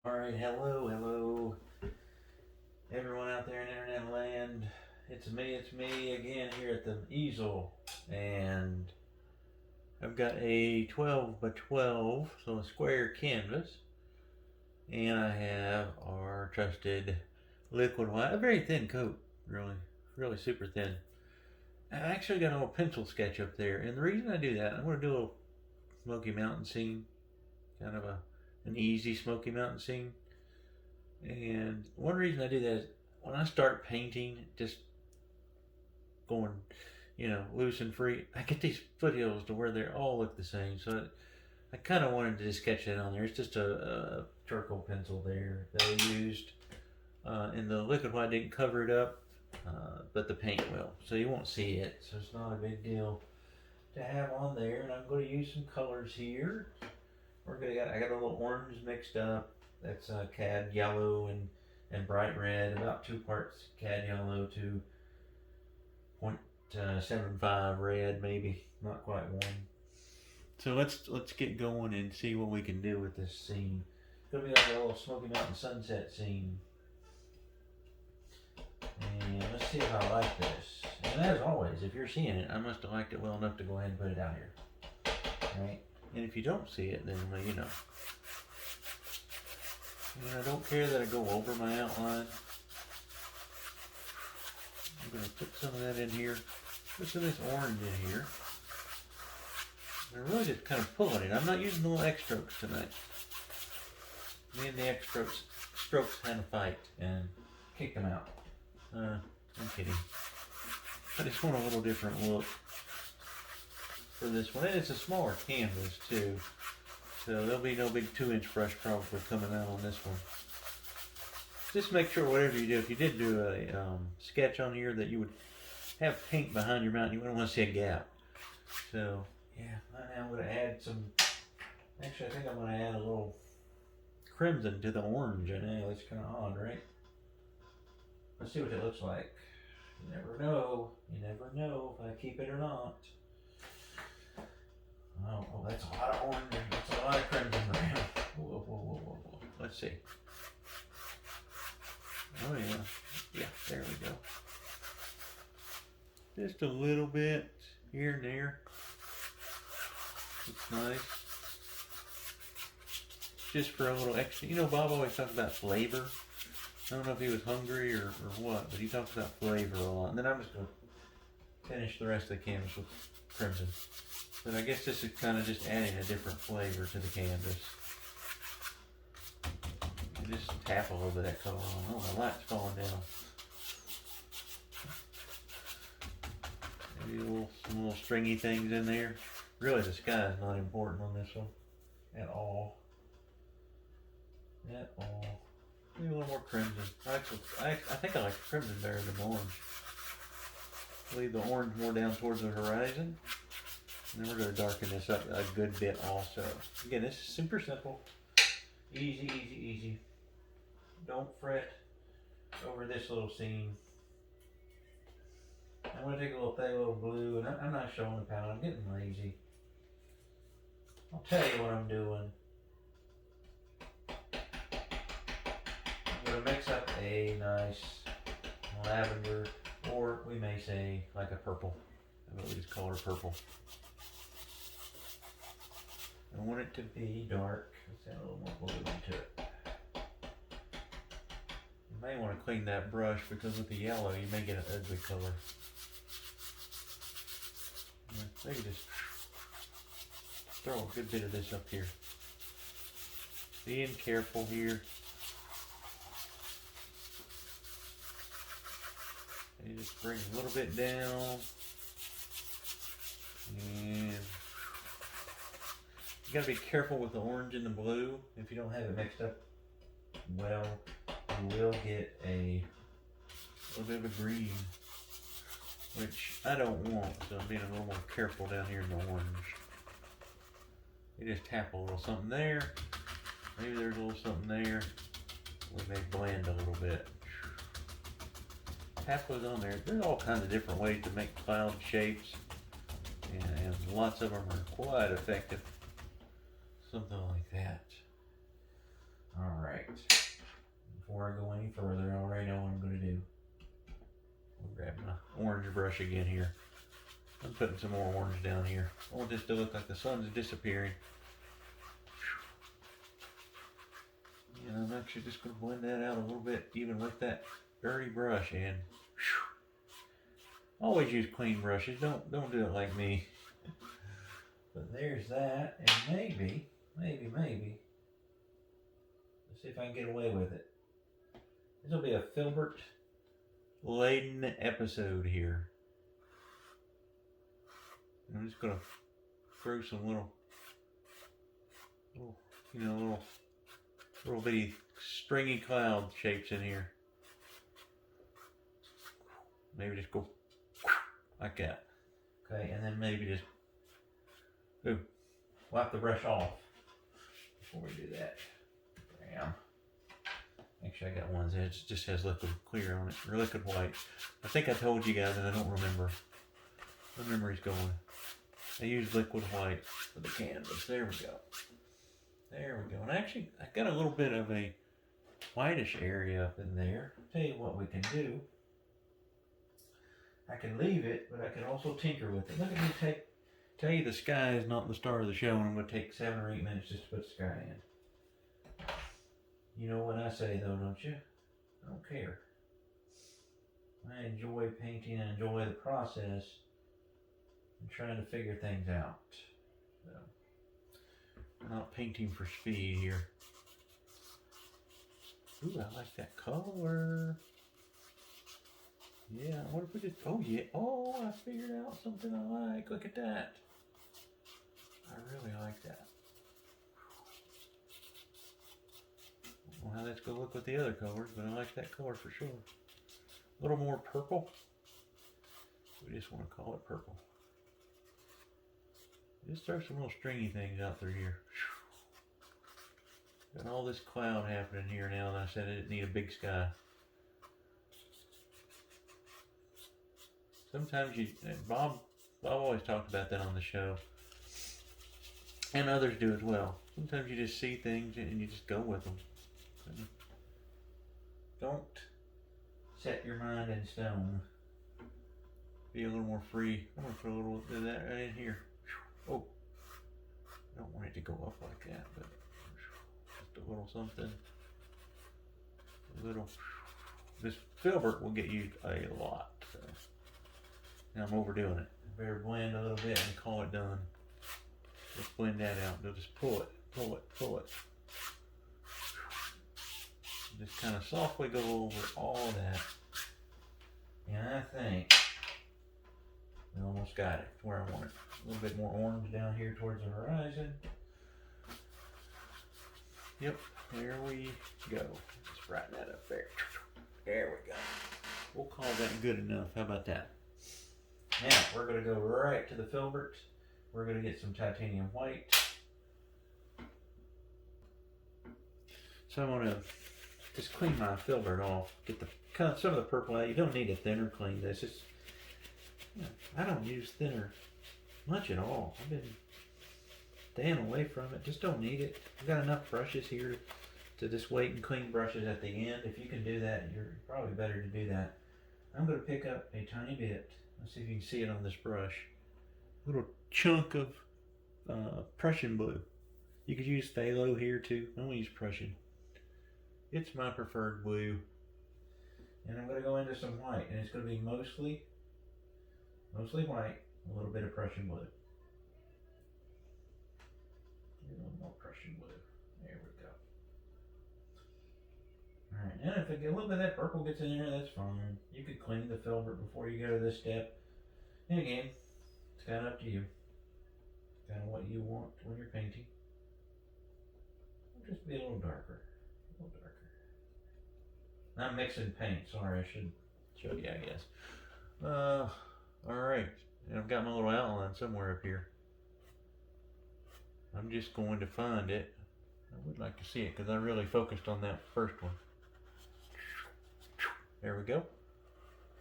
Alright, hello, everyone out there in internet land. It's me again here at the easel. And I've got a 12 by 12, so a square canvas. And I have our trusted liquid white, a very thin coat, really super thin. I actually got a little pencil sketch up there. And the reason I do that, I'm going to do a little Smoky Mountain scene, kind of an easy Smoky Mountain scene. And one reason I do that is when I start painting, just going, loose and free, I get these foothills to where they all look the same. So I kind of wanted to just sketch that on there. It's just a charcoal pencil there that I used. And the liquid white didn't cover it up, but the paint will. So you won't see it. So it's not a big deal to have on there. And I'm going to use some colors here. I got a little orange mixed up. That's cad yellow and bright red, about 2 parts cad yellow to 0.75 red, maybe not quite 1. So let's get going and see what we can do with this scene. It's gonna be like a little Smoky Mountain sunset scene, and let's see if I like this. And as always, if you're seeing it, I must have liked it well enough to go ahead and put it out here, right? And if you don't see it, then you know. And I don't care that I go over my outline. I'm going to put some of that in here. Put some of this orange in here. I'm really just kind of pulling it. I'm not using the little X strokes tonight. Me and the X strokes kind of fight and kick them out. I'm kidding. I just want a little different look for this one. And it's a smaller canvas too. So there'll be no big 2-inch brush probably coming out on this one. Just make sure whatever you do, if you did do a sketch on here, that you would have paint behind your mouth. You wouldn't want to see a gap. So yeah, I'm going to add some. Actually, I think I'm going to add a little crimson to the orange. I know it's kind of odd, right? Let's see what it looks like. You never know. You never know if I keep it or not. Oh, that's a lot of orange. That's a lot of crimson around. Whoa. Let's see. Oh, yeah. Yeah, there we go. Just a little bit here and there. It's nice. Just for a little extra. You know, Bob always talks about flavor. I don't know if he was hungry or what, but he talks about flavor a lot. And then I'm just going to finish the rest of the canvas with crimson. But I guess this is kind of just adding a different flavor to the canvas. You just tap a little bit of that color on. Oh, the light's falling down. Maybe some little stringy things in there. Really, the sky is not important on this one at all. At all. Maybe a little more crimson. I think I like the crimson better than the orange. Leave the orange more down towards the horizon. And then we're going to darken this up a good bit also. Again, this is super simple. Easy. Don't fret over this little scene. I'm going to take a little phthalo blue, and I'm not showing the palette. I'm getting lazy. I'll tell you what I'm doing. I'm going to mix up a nice lavender, or we may say like a purple. How about we just call her purple? I want it to be dark. Let's add a little more blue into it. You may want to clean that brush because with the yellow you may get an ugly color. Maybe just throw a good bit of this up here. Being careful here. And you just bring a little bit down. And you gotta be careful with the orange and the blue. If you don't have it mixed up well, you will get a little bit of a green, which I don't want, so I'm being a little more careful down here in the orange. You just tap a little something there. Maybe there's a little something there. We may blend a little bit. Tap those on there. There's all kinds of different ways to make cloud shapes, and lots of them are quite effective. Something like that. Alright. Before I go any further, I already know what I'm going to do. I'll grab my orange brush again here. I'm putting some more orange down here. I want this to look like the sun's disappearing. And I'm actually just going to blend that out a little bit, even with that dirty brush. And always use clean brushes. Don't do it like me. But there's that, and maybe. Let's see if I can get away with it. This will be a filbert laden episode here. I'm just gonna throw some little bitty stringy cloud shapes in here. Maybe just go like that. Okay, and then maybe just wipe the brush off before we do that. Bam. Actually, I got one that just has liquid clear on it, or liquid white. I think I told you guys, and I don't remember. My memory's going. I use liquid white for the canvas. There we go. There we go. And actually, I got a little bit of a whitish area up in there. I'll tell you what we can do. I can leave it, but I can also tinker with it. Look at me tell you the sky is not the star of the show, and I'm going to take 7 or 8 minutes just to put the sky in. You know what I say, though, don't you? I don't care. I enjoy painting and enjoy the process and trying to figure things out. So, I'm not painting for speed here. Ooh, I like that color. Yeah, what if we just, oh yeah, oh, I figured out something I like. Look at that. I really like that. I don't know how that's going to look with the other colors, but I like that color for sure. A little more purple. We just want to call it purple. Just throw some little stringy things out through here. Got all this cloud happening here now, and I said I didn't need a big sky. Sometimes Bob always talked about that on the show, and others do as well. Sometimes you just see things and you just go with them. Don't set your mind in stone. Be a little more free. I'm going to put a little bit of that right in here. Oh, I don't want it to go up like that, but just a little something. A little. This filbert will get used a lot. So. Now I'm overdoing it. I better blend a little bit and call it done. Just blend that out. They'll just pull it. Just kind of softly go over all that. And I think we almost got it where I want it. A little bit more orange down here towards the horizon. Yep, there we go. Just brighten that up there. There we go. We'll call that good enough. How about that? Now, we're going to go right to the filbert. We're going to get some titanium white. So I'm going to just clean my filbert off. Get some of the purple out. You don't need a thinner clean this. It's, I don't use thinner much at all. I've been staying away from it. Just don't need it. I've got enough brushes here to just wait and clean brushes at the end. If you can do that, you're probably better to do that. I'm going to pick up a tiny bit. Let's see if you can see it on this brush. A little chunk of Prussian blue. You could use phthalo here too. I'm going to use Prussian. It's my preferred blue. And I'm going to go into some white. And it's going to be mostly white. A little bit of Prussian blue. A little more Prussian blue. There we go. Alright, now if a little bit of that purple gets in there, that's fine. You could clean the filbert before you go to this step. And again, it's kind of up to you. Kind of what you want when you're painting. Just be a little darker. A little darker. I'm mixing paint. Sorry, I should show you, I guess. Alright. And I've got my little outline somewhere up here. I'm just going to find it. I would like to see it because I really focused on that first one. There we go.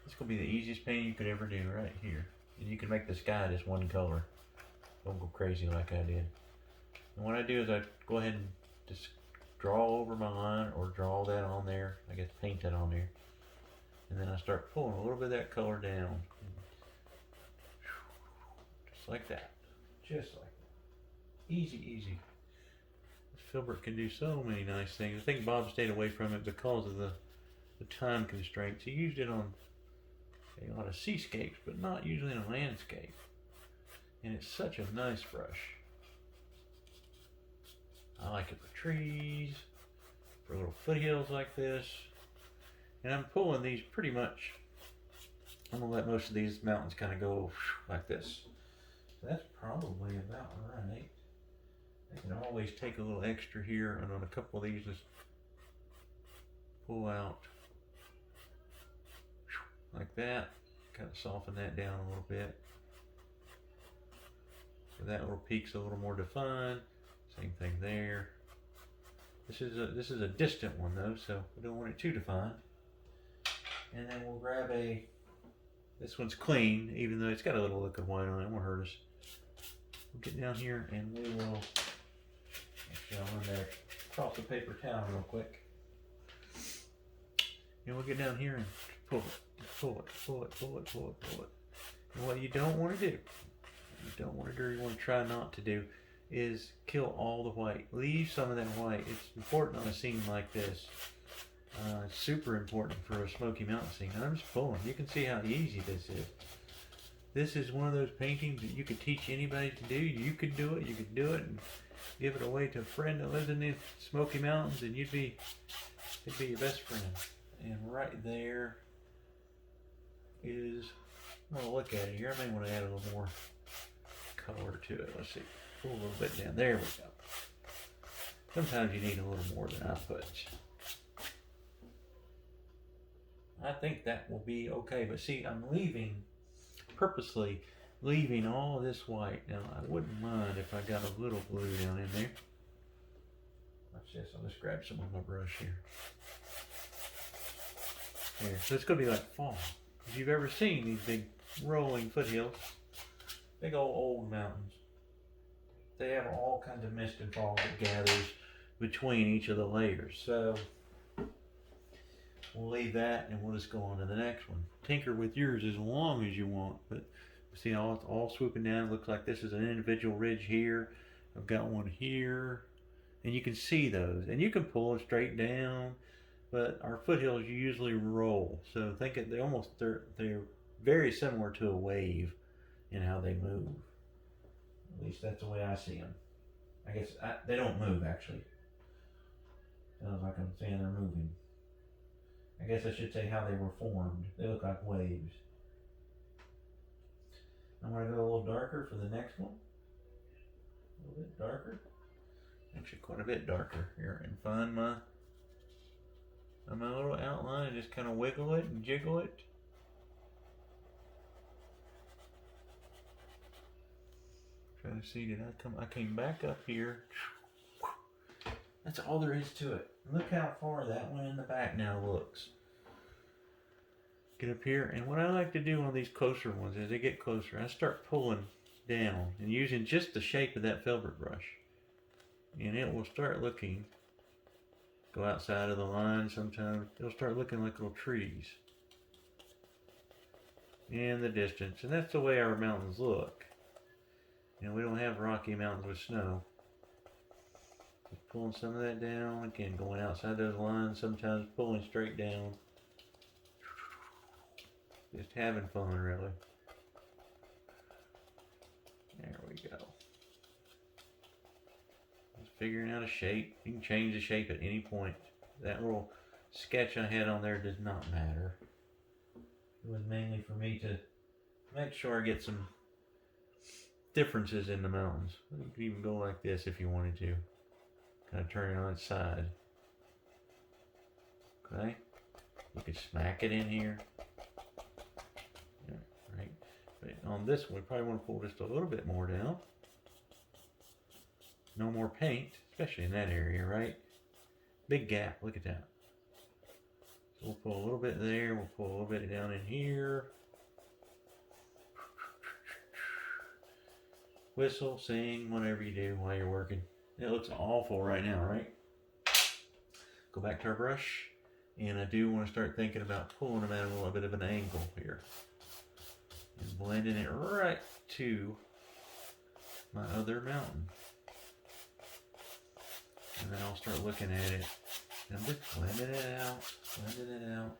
This is going to be the easiest painting you could ever do right here. And you can make the sky just one color. Don't go crazy like I did. And what I do is I go ahead and just draw over my line or draw that on there. I guess paint that on there. And then I start pulling a little bit of that color down. Just like that. Just like that. Easy, easy. This filbert can do so many nice things. I think Bob stayed away from it because of the time constraints. He used it on a lot of seascapes, but not usually in a landscape. And it's such a nice brush. I like it for trees, for little foothills like this. And I'm pulling these pretty much. I'm gonna let most of these mountains kind of go like this. So that's probably about right. I can always take a little extra here, and on a couple of these, just pull out like that. Kind of soften that down a little bit. So that little peak's a little more defined. Same thing there. This is a distant one though, so we don't want it too defined. And then we'll grab this one's clean, even though it's got a little liquid white on it. It won't hurt us. We'll get down here and we will, actually I'll run that across the paper towel real quick. And we'll get down here and pull it, pull it, pull it, pull it, pull it, pull it. And what you don't want to do, you want to try not to do, is kill all the white. Leave some of that white. It's important on a scene like this. It's super important for a Smoky Mountain scene. And I'm just pulling. You can see how easy this is. This is one of those paintings that you could teach anybody to do. You could do it. You could do it and give it away to a friend that lives in the Smoky Mountains, and it'd be your best friend. And right there is, I'm gonna look at it here. I may want to add a little more color to it. Let's see. Pull a little bit down. There we go. Sometimes you need a little more than I put. I think that will be okay. But see, I'm purposely leaving all of this white. Now, I wouldn't mind if I got a little blue down in there. Watch this. I'll just grab some on my brush here. There. So it's going to be like fall. If you've ever seen these big rolling foothills, big old mountains, they have all kinds of mist and fog that gathers between each of the layers. So we'll leave that and we'll just go on to the next one. Tinker with yours as long as you want, but see how it's all swooping down. It looks like this is an individual ridge here. I've got one here, and you can see those, and you can pull it straight down, but our foothills you usually roll. So think it, they're very similar to a wave in how they move. At least that's the way I see them. I guess they don't move actually. Sounds like I'm saying they're moving. I guess I should say how they were formed. They look like waves. I'm going to go a little darker for the next one. A little bit darker. Actually quite a bit darker here. And find my little outline and just kind of wiggle it and jiggle it. Trying to see, I came back up here. That's all there is to it. Look how far that one in the back now looks. Get up here, and what I like to do on these closer ones, as they get closer, I start pulling down and using just the shape of that filbert brush. And it will start looking, go outside of the line sometimes, it'll start looking like little trees in the distance. And that's the way our mountains look. You know, we don't have rocky mountains with snow. Just pulling some of that down. Again, going outside those lines, sometimes pulling straight down. Just having fun, really. There we go. Just figuring out a shape. You can change the shape at any point. That little sketch I had on there does not matter. It was mainly for me to make sure I get some differences in the mountains. You could even go like this if you wanted to. Kind of turn it on its side. Okay. You could smack it in here. Yeah, right. But on this one, we probably want to pull just a little bit more down. No more paint, especially in that area, right? Big gap. Look at that. So we'll pull a little bit there. We'll pull a little bit down in here. Whistle, sing, whatever you do while you're working. It looks awful right now, right? go back to our brush, and I do want to start thinking about pulling them at a little bit of an angle here. And blending it right to my other mountain. And then I'll start looking at it. And I'm just blending it out, blending it out.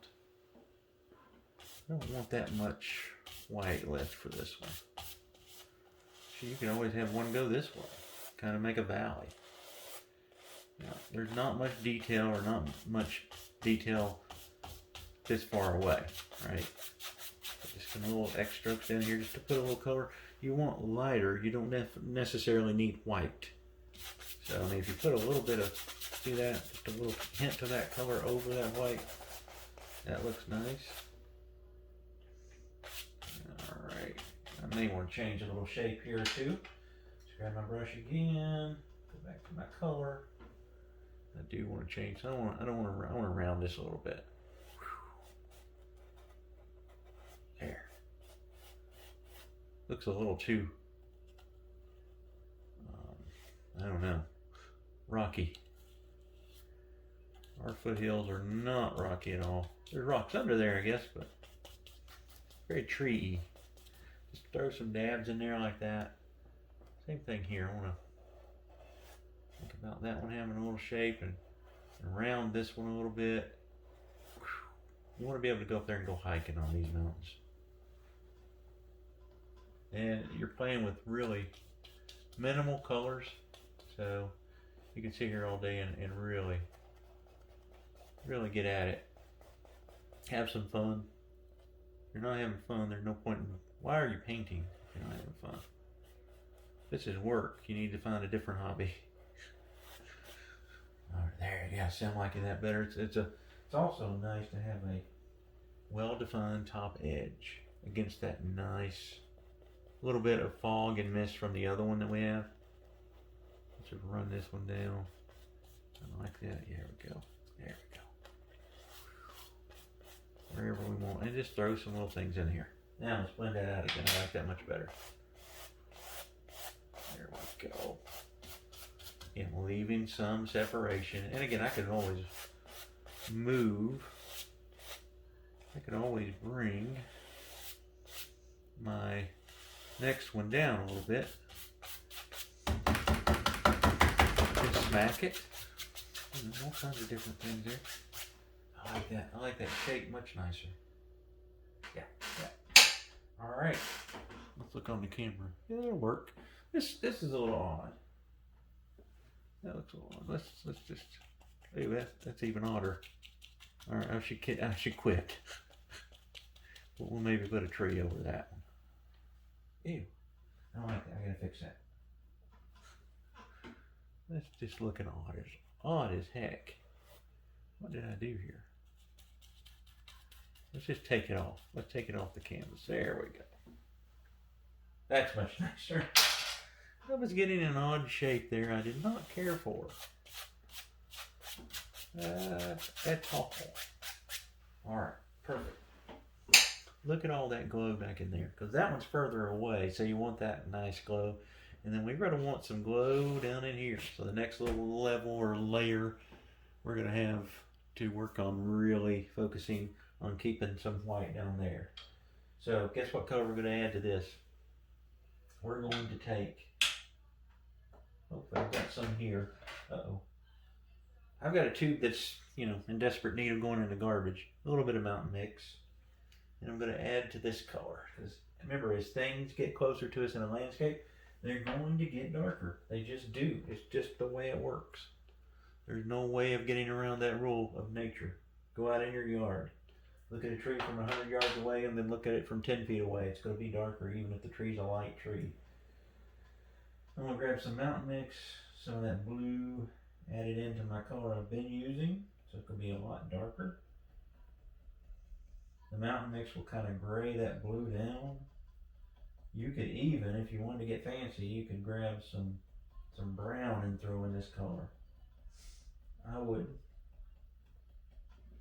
I don't want that much white left for this one. So you can always have one go this way. Kind of make a valley. Now, there's not much detail or not much detail this far away, right? Just some little X strokes down here just to put a little color. You want lighter, you don't necessarily need white. So, I mean, if you put a little bit of, see that? Just a little hint of that color over that white, that looks nice. Alright, I may want to change a little shape here too. Just grab my brush again, go back to my color. I do want to change, I want to round this a little bit. There. Looks a little too, I don't know, rocky. Our foothills are not rocky at all. There's rocks under there, I guess, but very tree-y. Just throw some dabs in there like that. Same thing here. I want to think about that one having a little shape and round this one a little bit. You want to be able to go up there and go hiking on these mountains. And you're playing with really minimal colors, so you can sit here all day and really get at it. Have some fun. If you're not having fun, there's no point in, why are you painting if you're not having fun? This is work. You need to find a different hobby. All right, there, yeah, sound like that better. It's also nice to have a well-defined top edge against that nice little bit of fog and mist from the other one that we have. Let's just run this one down. I like that. There we go. There we go. Wherever we want. And just throw some little things in here. Now let's blend that out again. I like that much better. There we go. Again, leaving some separation. And again, I could always move. I could always bring my next one down a little bit. Just smack it. There's all kinds of different things there. I like that. I like that shape much nicer. Yeah, yeah. All right. Let's look on the camera. Yeah, that'll work. This is a little odd. That looks a little odd. Let's just. Hey, that's even odder. All right, I should quit. But we'll maybe put a tree over that one. Ew. I don't like that. I gotta fix that. That's just looking odd as heck. What did I do here? Let's just take it off. Let's take it off the canvas. There we go. That's much nicer. I was getting an odd shape there I did not care for. That's awful. Alright, perfect. Look at all that glow back in there, because that one's further away, so you want that nice glow. And then we're going to want some glow down in here. So the next little level or layer, we're going to have to work on really focusing on keeping some white down there. So guess what color we're going to add to this? We're going to take, hopefully I've got some here. Uh-oh. I've got a tube that's, in desperate need of going in the garbage. A little bit of mountain mix. And I'm going to add to this color. Because remember, as things get closer to us in a landscape, they're going to get darker. They just do. It's just the way it works. There's no way of getting around that rule of nature. Go out in your yard. Look at a tree from 100 yards away and then look at it from 10 feet away. It's going to be darker even if the tree's a light tree. I'm going to grab some mountain mix, some of that blue, add it into my color I've been using. So it could be a lot darker. The mountain mix will kind of gray that blue down. You could even, if you wanted to get fancy, you could grab some brown and throw in this color. I would.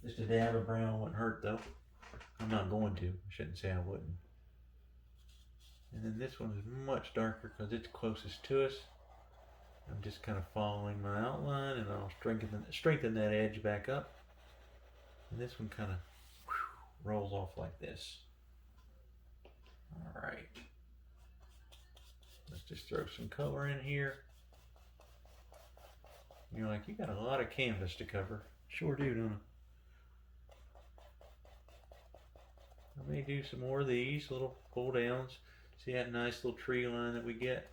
Just a dab of brown wouldn't hurt though. I'm not going to. I shouldn't say I wouldn't. And then this one is much darker because it's closest to us. I'm just kind of following my outline, and I'll strengthen that edge back up. And this one kind of rolls off like this. All right. Let's just throw some color in here. You're like, you got a lot of canvas to cover. Sure do, don't I? I may do some more of these little pull downs. See that nice little tree line that we get?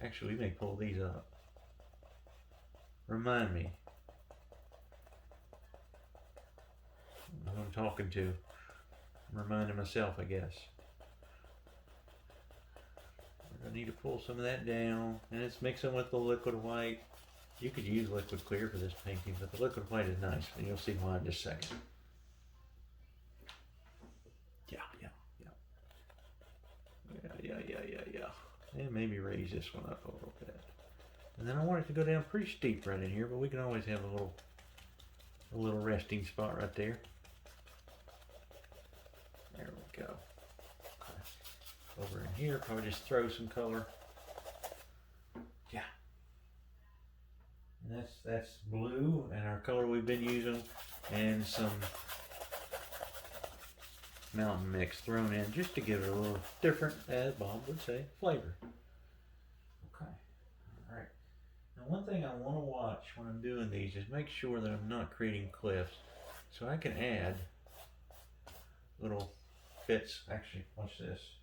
Actually, we may pull these up. Remind me. Who I'm talking to. I'm reminding myself, I guess. We're gonna need to pull some of that down, and it's mixing with the liquid white. You could use liquid clear for this painting, but the liquid white is nice, and you'll see why in just a second. Yeah. And maybe raise this one up a little bit. And then I want it to go down pretty steep right in here, but we can always have a little resting spot right there. There we go. Okay. Over in here, probably just throw some color. Yeah. And that's blue, and our color we've been using, and some mountain mix thrown in just to give it a little different, as Bob would say, flavor. Okay. All right. Now, one thing I want to watch when I'm doing these is make sure that I'm not creating cliffs, so I can add little bits. Actually, watch this.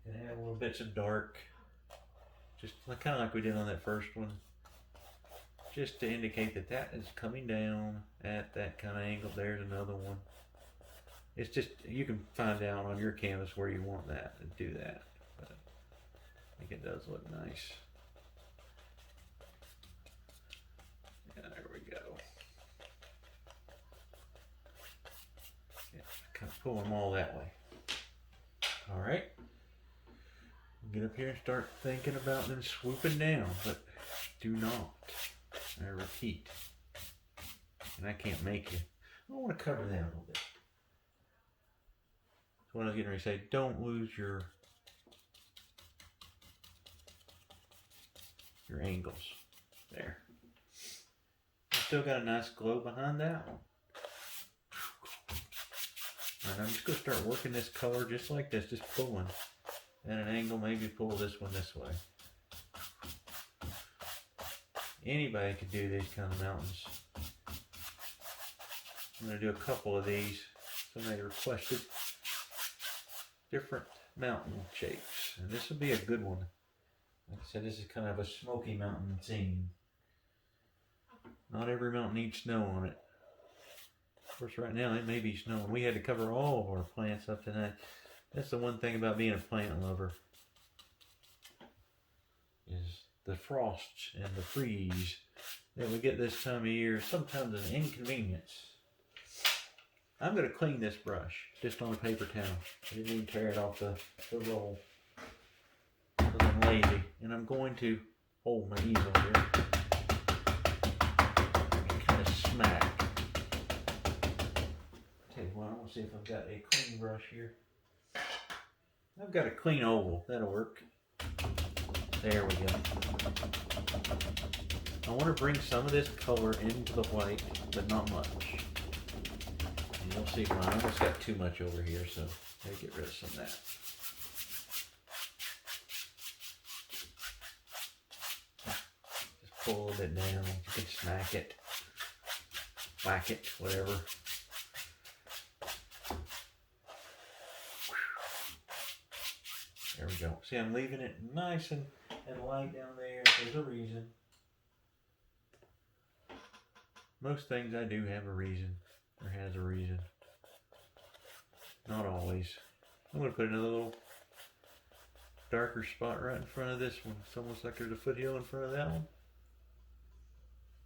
And add little bits of dark, just kind of like we did on that first one, just to indicate that that is coming down at that kind of angle. There's another one. It's just, you can find out on your canvas where you want that and do that. But I think it does look nice. Yeah, there we go. Yeah, kind of pull them all that way. All right. Get up here and start thinking about them swooping down, but do not. I repeat. And I can't make you. I want to cover that a little bit. So what I was getting ready to say, don't lose your angles. There. Still got a nice glow behind that one. Alright, I'm just going to start working this color just like this, just pulling at an angle, maybe pull this one this way. Anybody could do these kind of mountains. I'm going to do a couple of these. Somebody requested different mountain shapes, and this would be a good one. Like I said, this is kind of a Smoky Mountain theme. Not every mountain needs snow on it. Of course, right now it may be snowing. We had to cover all of our plants up tonight. That's the one thing about being a plant lover, is the frosts and the freeze that we get this time of year. Sometimes an inconvenience. I'm going to clean this brush just on a paper towel. I didn't even tear it off the roll because I'm lazy. And I'm going to hold my easel here and kind of smack. Tell you what, I want to see if I've got a clean brush here. I've got a clean oval. That'll work. There we go. I want to bring some of this color into the white, but not much. And you'll see why. I almost got too much over here, so I'll get rid of some of that. Just pull a little bit down. You can smack it, whack it, whatever. There we go. See, I'm leaving it nice and light down there. There's a reason. Most things I do have a reason, or has a reason. Not always. I'm going to put another little darker spot right in front of this one. It's almost like there's a foothill in front of that one.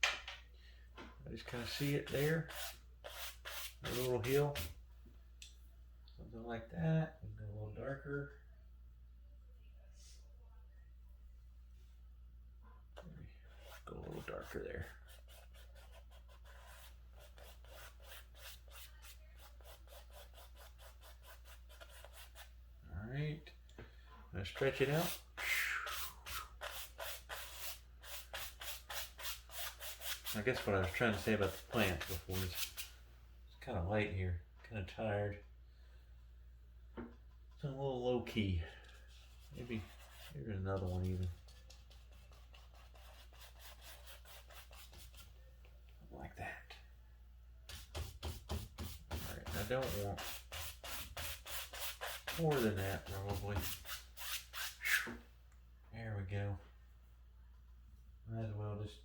I just kind of see it there. A little hill. Something like that. Go a little darker. Go a little darker there. Alright. I'm going to stretch it out. I guess what I was trying to say about the plants before is it's kind of light here, kind of tired. So a little low key. Maybe here's another one even. Like that. Alright, I don't want more than that probably. There we go. Might as well just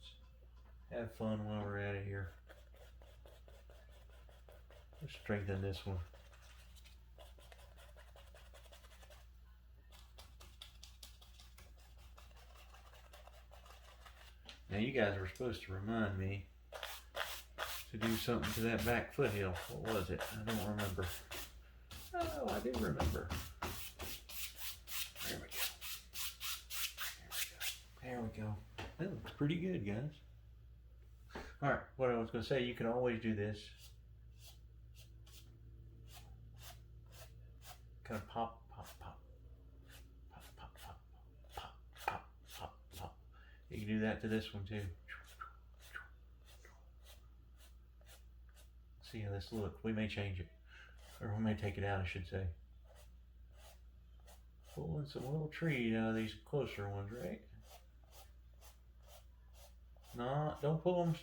have fun while we're out of here. Let's strengthen this one. Now you guys were supposed to remind me to do something to that back foothill. What was it? I don't remember. Oh, I do remember. There we go. There we go. That looks pretty good, guys. Alright, what I was going to say, you can always do this. Kind of pop, pop, pop. Pop, pop, pop, pop, pop, pop, pop. You can do that to this one too. See how this looks. We may change it. Or we may take it out, I should say. Pulling some little trees out of these closer ones, right? No, don't pull them,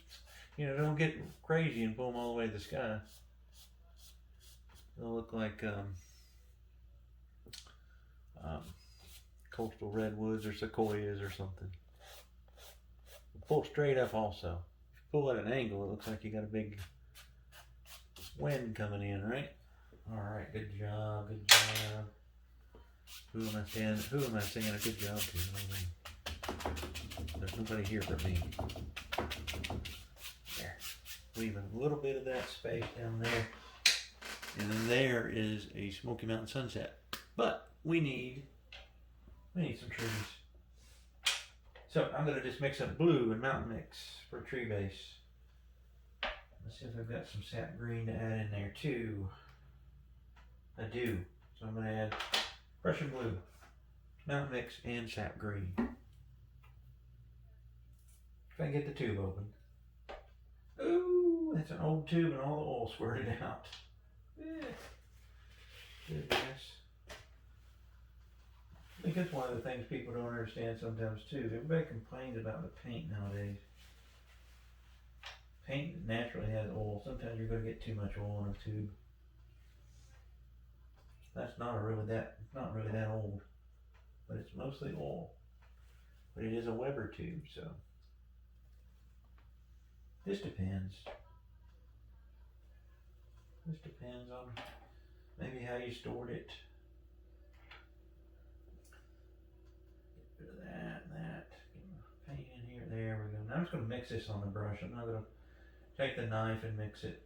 don't get crazy and pull them all the way to the sky. They'll look like coastal redwoods or sequoias or something. Pull straight up also. If you pull at an angle, it looks like you got a big wind coming in, right? Alright, good job, good job. Who am I saying a good job to? There's nobody here but me. There. Leaving a little bit of that space down there. And then there is a Smoky Mountain sunset. But we need some trees. So I'm going to just mix up blue and mountain mix for a tree base. Let's see if I've got some sap green to add in there too. I do. So I'm going to add Prussian blue, mountain mix, and sap green. If I can get the tube open. Ooh, that's an old tube and all the oil squirted out. Yeah. Good mess. I think that's one of the things people don't understand sometimes too. Everybody complains about the paint nowadays. Paint naturally has oil. Sometimes you're going to get too much oil in a tube. That's not really that old, but it's mostly oil. But it is a Weber tube, so this depends. This depends on maybe how you stored it. Get rid of that and that. Get my paint in here. There we go. Now I'm just going to mix this on the brush. I'm not going to take the knife and mix it.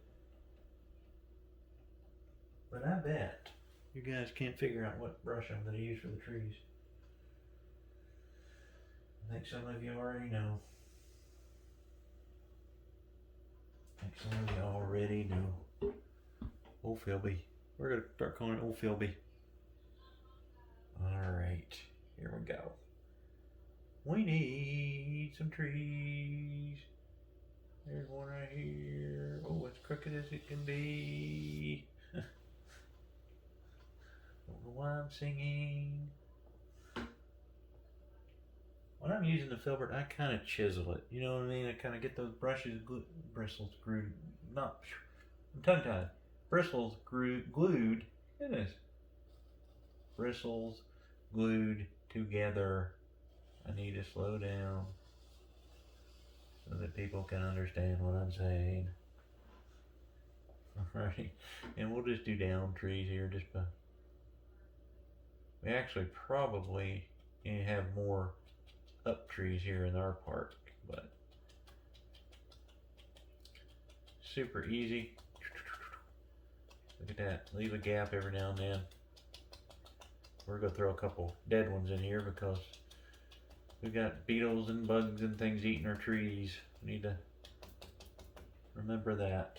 But I bet you guys can't figure out what brush I'm going to use for the trees. I think some of you already know. Old Philby. We're going to start calling it Old Philby. Alright, here we go. We need some trees. There's one right here. Oh, as crooked as it can be. Don't know why I'm singing. When I'm using the filbert, I kind of chisel it. You know what I mean? I kind of get those bristles glued. I'm tongue-tied. Bristles glued. It is. Bristles glued together. I need to slow down so that people can understand what I'm saying. Alright, and we'll just do down trees here. We actually probably need to have more up trees here in our park, but super easy. Look at that. Leave a gap every now and then. We're going to throw a couple dead ones in here because we got beetles and bugs and things eating our trees. We need to remember that.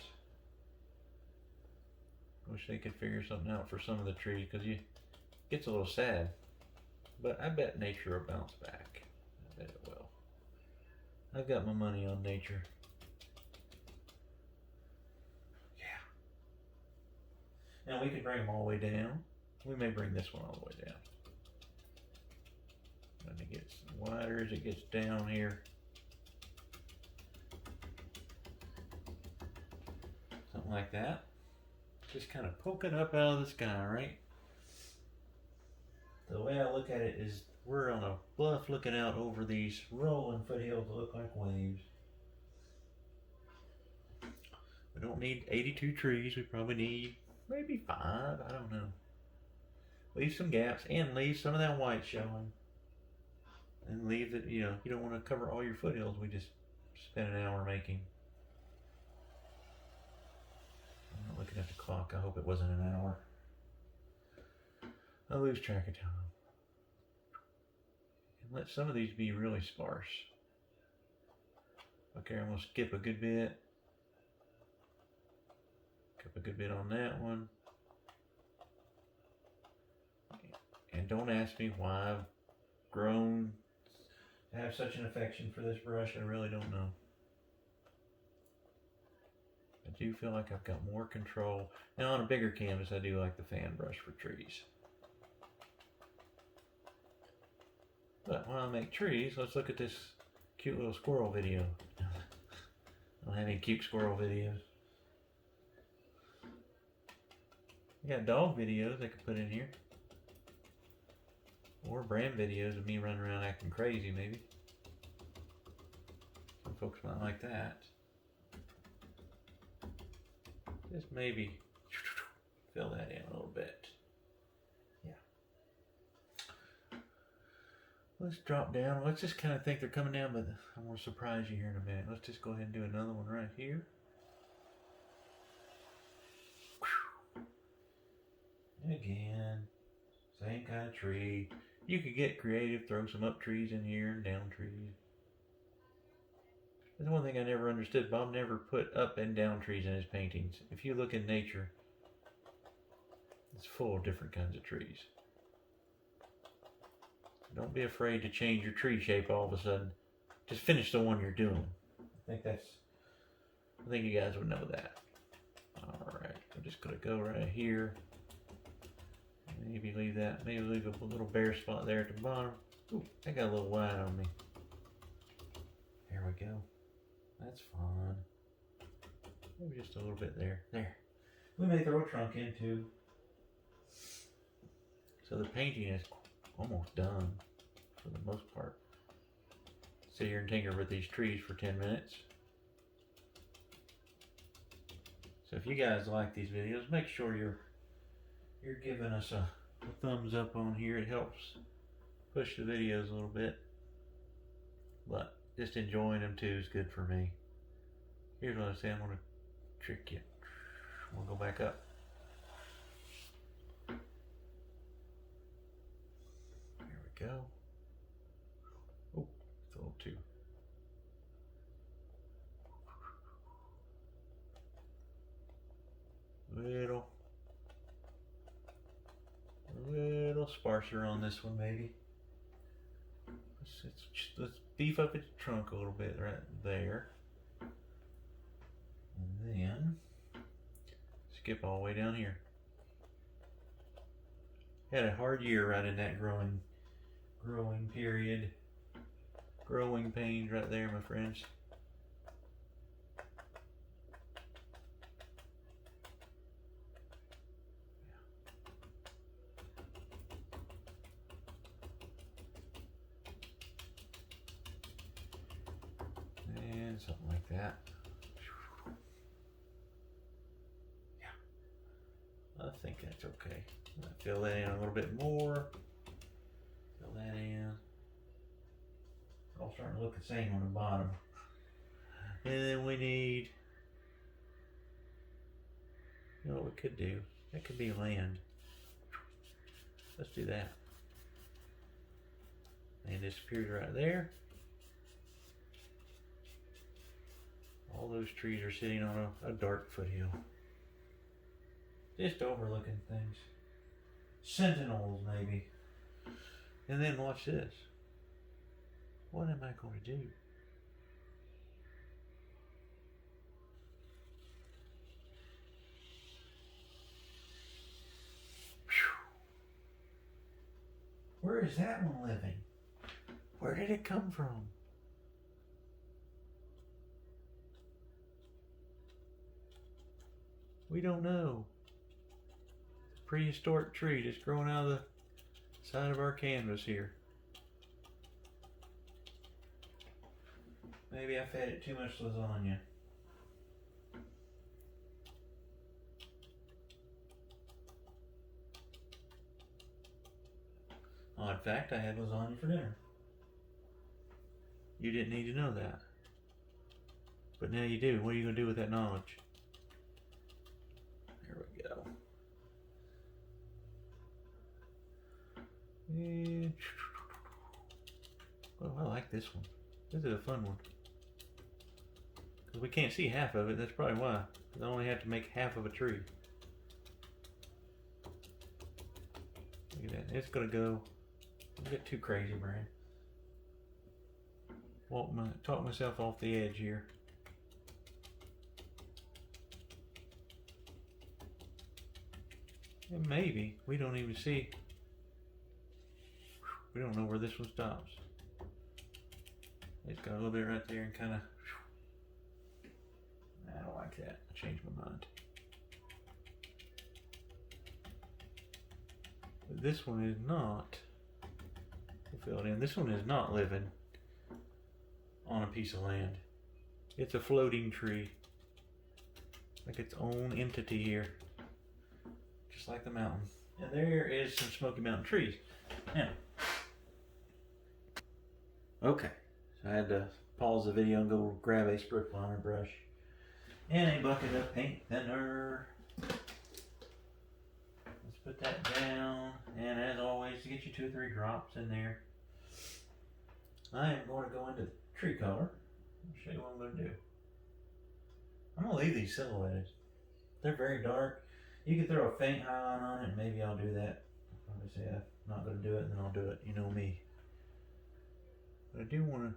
Wish they could figure something out for some of the trees because it gets a little sad. But I bet nature will bounce back. I bet it will. I've got my money on nature. Now we could bring them all the way down. We may bring this one all the way down. When it gets wider as it gets down here. Something like that. Just kind of poking up out of the sky, right? The way I look at it is we're on a bluff looking out over these rolling foothills that look like waves. We don't need 82 trees. We probably need maybe 5. I don't know. Leave some gaps and leave some of that white showing. And leave it, you don't want to cover all your foothills. We just spent an hour making. I'm not looking at the clock. I hope it wasn't an hour. I lose track of time. And let some of these be really sparse. Okay, I'm going to skip a good bit. Skip a good bit on that one. And don't ask me why I've grown to have such an affection for this brush. I really don't know. I do feel like I've got more control. Now on a bigger canvas, I do like the fan brush for trees. But while I make trees, let's look at this cute little squirrel video. I don't have any cute squirrel videos. I got dog videos I could put in here. Or brand videos of me running around acting crazy, maybe. Some folks might like that. Just maybe fill that in a little bit. Yeah. Let's drop down. Let's just kind of think they're coming down, but I'm going to surprise you here in a minute. Let's just go ahead and do another one right here. Again, same kind of tree. You could get creative, throw some up trees in here and down trees. That's one thing I never understood. Bob never put up and down trees in his paintings. If you look in nature, it's full of different kinds of trees. Don't be afraid to change your tree shape all of a sudden. Just finish the one you're doing. I think you guys would know that. Alright, I'm just going to go right here. Maybe leave that, maybe leave a little bare spot there at the bottom. Ooh, I got a little white on me. There we go. That's fun. Maybe just a little bit there. There. We may throw a trunk in too. So the painting is almost done for the most part. Sit here and tinker with these trees for 10 minutes. So if you guys like these videos, make sure you're giving us a thumbs up on here. It helps push the videos a little bit. But just enjoying them too is good for me. Here's what I say. I'm going to trick you. I'm going to go back up. There we go. Oh, it's a little too. Little sparser on this one, maybe. Let's beef up its trunk a little bit right there. And then skip all the way down here. Had a hard year right in that growing period. Growing pains right there, my friends. Something like that. Yeah, I think that's okay. Fill that in a little bit more. Fill that in. All starting to look the same on the bottom. And then we need, you know what we could do? That could be land. Let's do that. And it disappears right there. All those trees are sitting on a dark foothill. Just overlooking things. Sentinels, maybe. And then watch this. What am I going to do? Where is that one living? Where did it come from? We don't know. Prehistoric tree just growing out of the side of our canvas here. Maybe I fed it too much lasagna. Oh, in fact, I had lasagna for dinner. You didn't need to know that. But now you do. What are you going to do with that knowledge? There we go. And... oh, I like this one. This is a fun one. Because we can't see half of it. That's probably why. I only have to make half of a tree. Look at that. It's going to go... don't get too crazy, Brian. Talk myself off the edge here. And maybe we don't even see. We don't know where this one stops. It's got a little bit right there and kind of. I don't like that. I changed my mind. But this one is not. We'll fill it in. This one is not living on a piece of land. It's a floating tree. Like its own entity here. Just like the mountain. And there is some Smoky Mountain trees. Now. Okay. So I had to pause the video and go grab a spray liner brush. And a bucket of paint thinner. Let's put that down. And as always, to get you 2 or 3 drops in there. I am going to go into tree color. I'll show you what I'm going to do. I'm going to leave these silhouetted. They're very dark. You can throw a faint highlight on it, and maybe I'll do that. I'll probably say I'm not going to do it, and then I'll do it. You know me. But I do want to...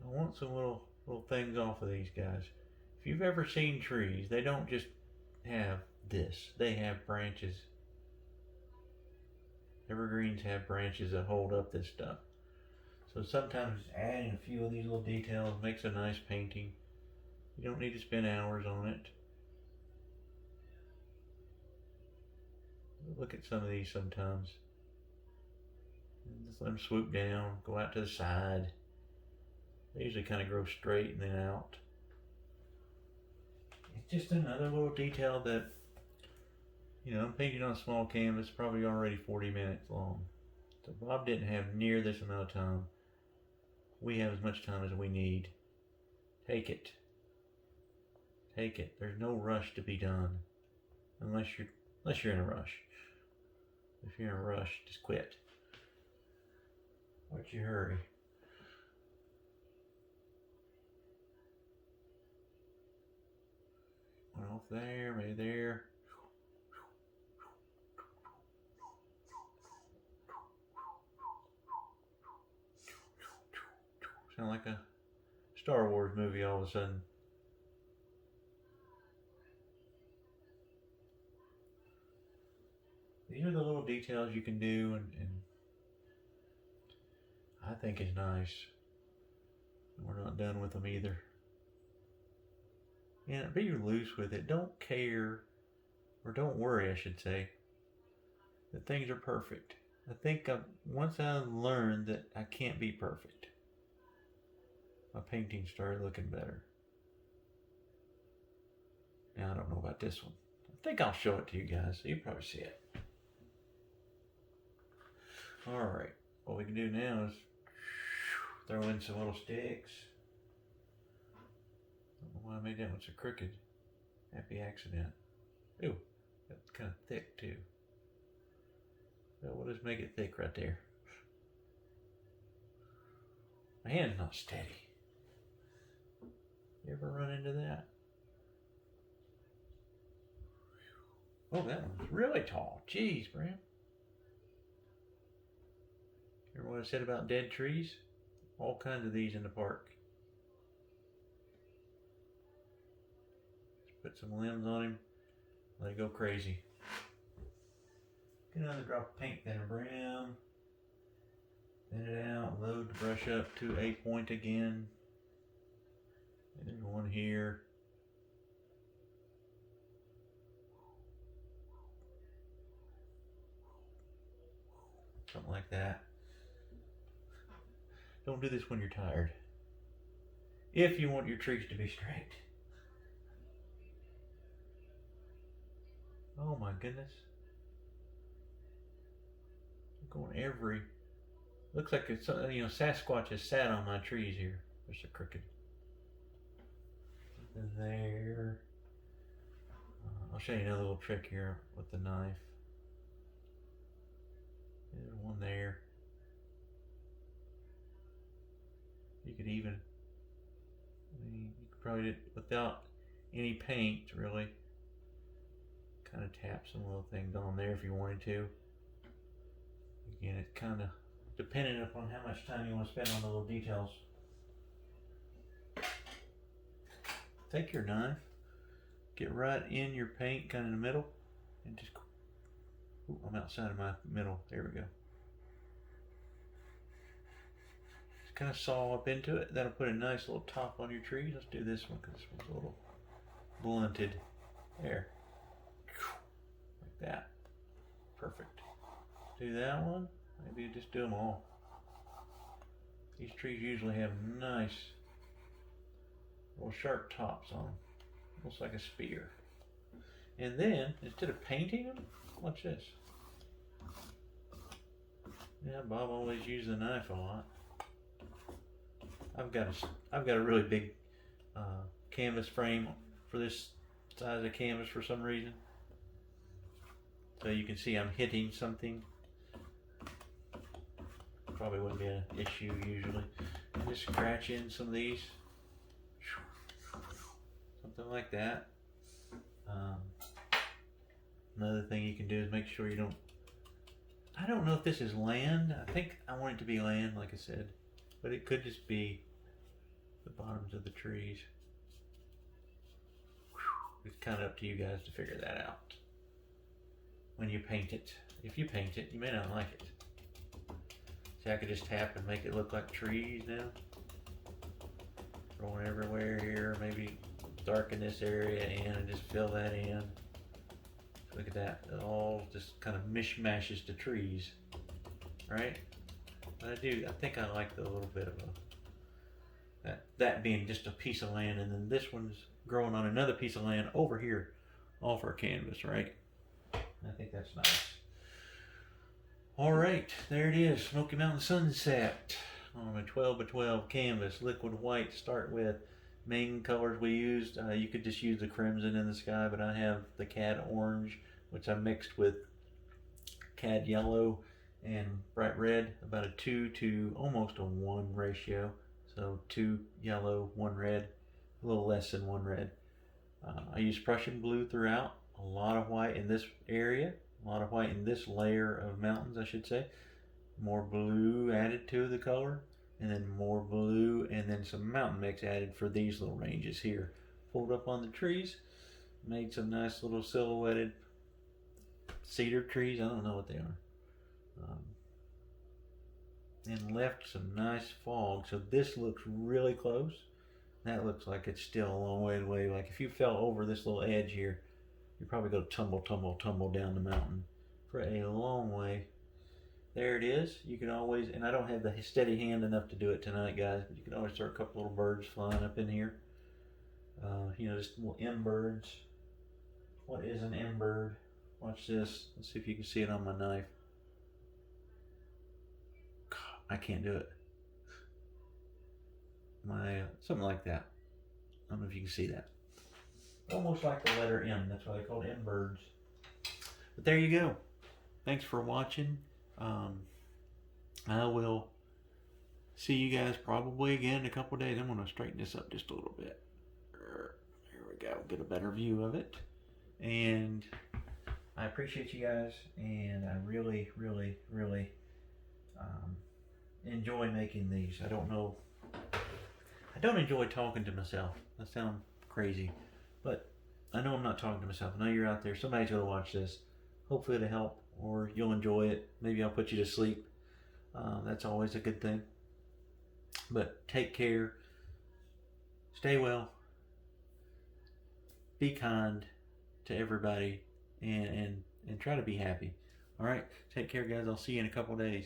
I want some little things off of these guys. If you've ever seen trees, they don't just have this. They have branches. Evergreens have branches that hold up this stuff. So sometimes just adding a few of these little details makes a nice painting. You don't need to spend hours on it. Look at some of these sometimes. Just let them swoop down, go out to the side. They usually kind of grow straight and then out. It's just another little detail that, you know, I'm painting on a small canvas, probably already 40 minutes long. So Bob didn't have near this amount of time. We have as much time as we need. Take it. Take it. There's no rush to be done. Unless you're in a rush. If you're in a rush, just quit. What's your hurry? One off there, maybe there. Sound like a Star Wars movie all of a sudden. These are the little details you can do, and I think it's nice. We're not done with them either. And be loose with it. Don't care, or don't worry, I should say, that things are perfect. I think once I learned that I can't be perfect, my painting started looking better. Now I don't know about this one. I think I'll show it to you guys, so you probably see it. Alright, what we can do now is throw in some little sticks. I don't know why I made that one so crooked. Happy accident. Ooh, that's kind of thick too. So we'll just make it thick right there. My hand's not steady. You ever run into that? Oh, that one's really tall. Jeez, Bram. Remember what I said about dead trees? All kinds of these in the park. Just put some limbs on him. Let it go crazy. Get another drop of paint thinner brown. Thin it out, load the brush up to a point again. And there's one here. Something like that. Don't do this when you're tired. If you want your trees to be straight. Oh my goodness. I'm going every. Looks like it's, Sasquatch has sat on my trees here. There's a crooked. There. I'll show you another little trick here with the knife. There's one there. You could even, you could probably do it without any paint really. Kind of tap some little things on there if you wanted to. Again, it's kind of dependent upon how much time you want to spend on the little details. Take your knife, get right in your paint, kind of in the middle, and just, ooh, I'm outside of my middle, there we go. Just kind of saw up into it. That'll put a nice little top on your tree. Let's do this one, because this one's a little blunted. There. Like that. Perfect. Do that one. Maybe just do them all. These trees usually have nice little sharp tops on them. Looks like a spear. And then, instead of painting them, watch this. Yeah, Bob always used the knife a lot. I've got a really big canvas frame for this size of canvas for some reason. So you can see I'm hitting something. Probably wouldn't be an issue usually. Just scratch in some of these. Something like that. Another thing you can do is make sure you don't, I don't know if this is land. I think I want it to be land, like I said. But it could just be the bottoms of the trees. It's kind of up to you guys to figure that out. When you paint it. If you paint it, you may not like it. See, I could just tap and make it look like trees now. Going everywhere here. Maybe darken this area in and just fill that in. Look at that. It all just kind of mishmashes to trees. Right? But I think I like the little bit of that being just a piece of land, and then this one's growing on another piece of land over here off our canvas, right? I think that's nice. Alright, there it is. Smoky Mountain Sunset on a 12 by 12 canvas, liquid white to start with. Main colors we used, you could just use the crimson in the sky, but I have the cad orange, which I mixed with cad yellow and bright red, about a 2 to almost a 1 ratio. So 2 yellow, 1 red, a little less than 1 red. I use Prussian blue throughout, a lot of white in this area, a lot of white in this layer of mountains, I should say. More blue added to the color, and then more blue, and then some mountain mix added for these little ranges here. Pulled up on the trees, made some nice little silhouetted cedar trees, I don't know what they are. And left some nice fog, so this looks really close. That looks like it's still a long way away. Like if you fell over this little edge here, you're probably going to tumble down the mountain for a long way. There it is. You can always, and I don't have the steady hand enough to do it tonight, guys, but you can always start a couple little birds flying up in here. Just little M birds. What is an M bird? Watch this. Let's see if you can see it on my knife. God, I can't do it. Something like that. I don't know if you can see that. Almost like the letter M. That's why they call it M birds. But there you go. Thanks for watching. I will see you guys probably again in a couple days. I'm going to straighten this up just a little bit. There we go. Get a better view of it. And I appreciate you guys. And I really, really, really enjoy making these. I don't enjoy talking to myself. That sounds crazy. But I know I'm not talking to myself. I know you're out there. Somebody's going to watch this. Hopefully it'll help or you'll enjoy it. Maybe I'll put you to sleep. That's always a good thing. But take care. Stay well. Be kind to everybody, and try to be happy. All right. Take care, guys. I'll see you in a couple days.